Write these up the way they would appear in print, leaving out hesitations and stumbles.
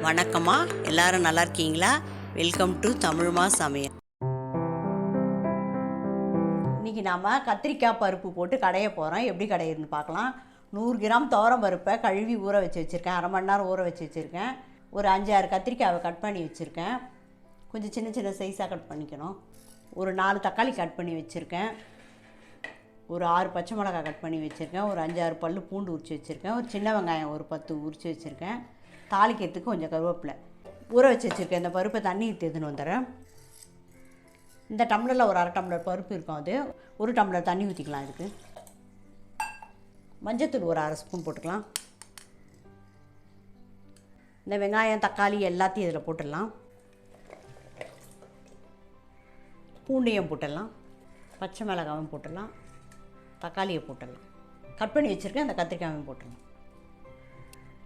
வணக்கம்மா, எல்லாரும் நல்லா இருக்கீங்களா? வெல்கம் டு தமிழ்மா சமையல். இன்றைக்கி நாம் கத்திரிக்காய் பருப்பு போட்டு கடைய போகிறோம். எப்படி கடையிறதுன்னு பார்க்கலாம். 100 கிராம் துவரம் பருப்பை கழுவி ஊற வச்சு வச்சுருக்கேன். அரை மணி நேரம் ஊற வச்சு வச்சுருக்கேன். ஒரு 5-6 கத்திரிக்காயை கட் பண்ணி வச்சுருக்கேன். கொஞ்சம் சின்ன சின்ன சைஸாக கட் பண்ணிக்கணும். ஒரு 4 தக்காளி கட் பண்ணி வச்சுருக்கேன். ஒரு 6 பச்சை மிளகாய் கட் பண்ணி வச்சுருக்கேன். ஒரு 5-6 பல் பூண்டு உரித்து வச்சுருக்கேன். ஒரு சின்ன வெங்காயம் ஒரு 10 உரித்து வச்சுருக்கேன். தாளிக்கிறதுக்கு கொஞ்சம் கருவேப்பிலை ஊற வச்சு வச்சுருக்கேன். இந்த பருப்பை தண்ணி ஊற்றின்னு வந்துடுறேன். இந்த டம்ளரில் ஒரு 1/2 டம்ளர் பருப்பு இருக்கும். அது 1 டம்ளர் தண்ணி ஊற்றிக்கலாம். இதுக்கு மஞ்சத்தூள் ஒரு 1/2 ஸ்பூன் போட்டுக்கலாம். இந்த வெங்காயம் தக்காளி எல்லாத்தையும் இதில் போட்டுடலாம். பூண்டையும் போட்டுடலாம். பச்சை மிளகாயும் போட்டுடலாம். தக்காளியை போட்டுடலாம். கட் பண்ணி வச்சுருக்கேன். அந்த கத்திரிக்காயும் போட்டுடலாம்.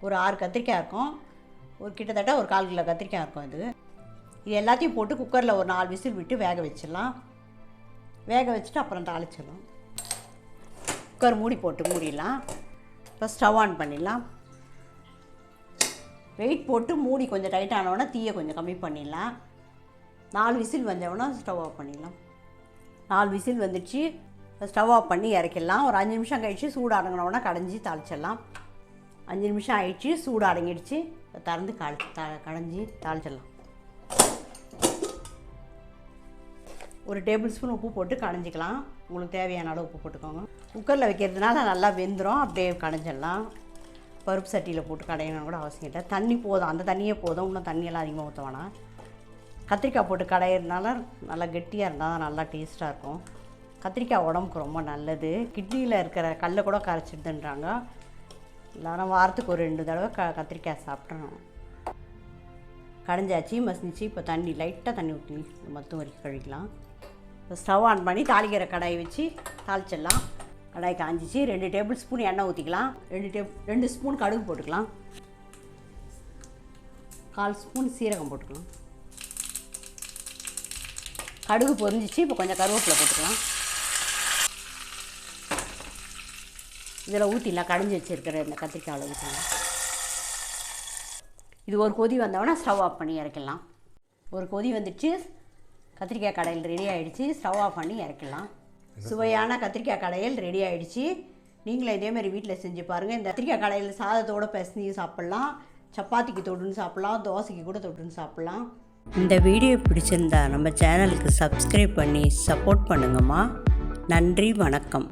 ஒரு 6 கத்திரிக்காய் இருக்கும். ஒரு கிட்டத்தட்ட ஒரு 1/4 கிலோ கத்திரிக்காய் இருக்கும். இது எல்லாத்தையும் போட்டு குக்கரில் ஒரு 4 விசில் விட்டு வேக வச்சிடலாம். வேக வச்சுட்டு அப்புறம் தாளிச்சிடலாம். குக்கர் மூடி போட்டு மூடிடலாம். இப்போ ஸ்டவ் ஆன் பண்ணிடலாம். வெயிட் போட்டு மூடி கொஞ்சம் டைட் ஆனவுடனே தீயை கொஞ்சம் கம்மி பண்ணிடலாம். 4 விசில் வந்தவுடனே ஸ்டவ் ஆஃப் பண்ணிடலாம். 4 விசில் வந்துடுச்சு. ஸ்டவ் ஆஃப் பண்ணி இறக்கிடலாம். ஒரு 5 நிமிஷம் கழித்து சூடு அடங்கினவுடனே கடைஞ்சி தாளிச்சிடலாம். 5 நிமிஷம் ஆயிடுச்சு. சூடு அடங்கிடுச்சு. திறந்து கடைஞ்சி தாளிச்சிடலாம். ஒரு டேபிள் ஸ்பூன் உப்பு போட்டு கடைஞ்சிக்கலாம். உங்களுக்கு தேவையான அளவு உப்பு போட்டுக்கோங்க. குக்கரில் வைக்கிறதுனால நல்லா வெந்துடும். அப்படியே கடைஞ்சிடலாம். பருப்பு சட்டியில் போட்டு கடையணும் கூட அவசியம் இல்லை. தண்ணி போதும், அந்த தண்ணியே போதும். இன்னும் தண்ணியெல்லாம் அதிகமாக ஊற்ற வேணாம். கத்திரிக்காய் போட்டு கடையிறதுனால நல்லா கெட்டியாக இருந்தால் தான் நல்லா டேஸ்ட்டாக இருக்கும். கத்திரிக்காய் உடம்புக்கு ரொம்ப நல்லது. கிட்னியில் இருக்கிற கல்லை கூட கரைச்சிடுதுன்றாங்க. எல்லாரும் வாரத்துக்கு ஒரு 2 தடவை கத்திரிக்காய் சாப்பிட்றணும். கடைஞ்சாச்சு, மசிச்சு. இப்போ தண்ணி லைட்டாக தண்ணி ஊற்றி மொத்தம் வரைக்கும் கழிக்கலாம். இப்போ ஸ்டவ் ஆன் பண்ணி தாளிக்கிற கடாயை வச்சு தாளிச்சிடலாம். கடாய் காஞ்சிச்சு. 2 டேபிள் ஸ்பூன் எண்ணெய் ஊற்றிக்கலாம். 2 ஸ்பூன் கடுகு போட்டுக்கலாம். 1/4 ஸ்பூன் சீரகம் போட்டுக்கலாம். கடுகு பொரிஞ்சிச்சு. இப்போ கொஞ்சம் கருவேப்பிலை போட்டுக்கலாம். இதில் ஊற்றிடலாம். கடைஞ்சி வச்சுருக்கிற இந்த கத்திரிக்காயில் ஊற்றிடலாம். இது ஒரு கொதி வந்தோடனே ஸ்டவ் ஆஃப் பண்ணி இறக்கிடலாம். ஒரு கொதி வந்துடுச்சு. கத்திரிக்காய் கடையில் ரெடி ஆகிடுச்சு. ஸ்டவ் ஆஃப் பண்ணி இறக்கிடலாம். சுவையான கத்திரிக்காய் கடையில் ரெடி ஆகிடுச்சு. நீங்களும் இதேமாதிரி வீட்டில் செஞ்சு பாருங்கள். இந்த கத்திரிக்காய் கடையில் சாதத்தோடு பிசைஞ்சு சாப்பிட்லாம். சப்பாத்திக்கு தொட்டுன்னு சாப்பிட்லாம். தோசைக்கு கூட தொட்டுன்னு சாப்பிட்லாம். இந்த வீடியோ பிடிச்சிருந்தா நம்ம சேனலுக்கு சப்ஸ்கிரைப் பண்ணி சப்போர்ட் பண்ணுங்கம்மா. நன்றி, வணக்கம்.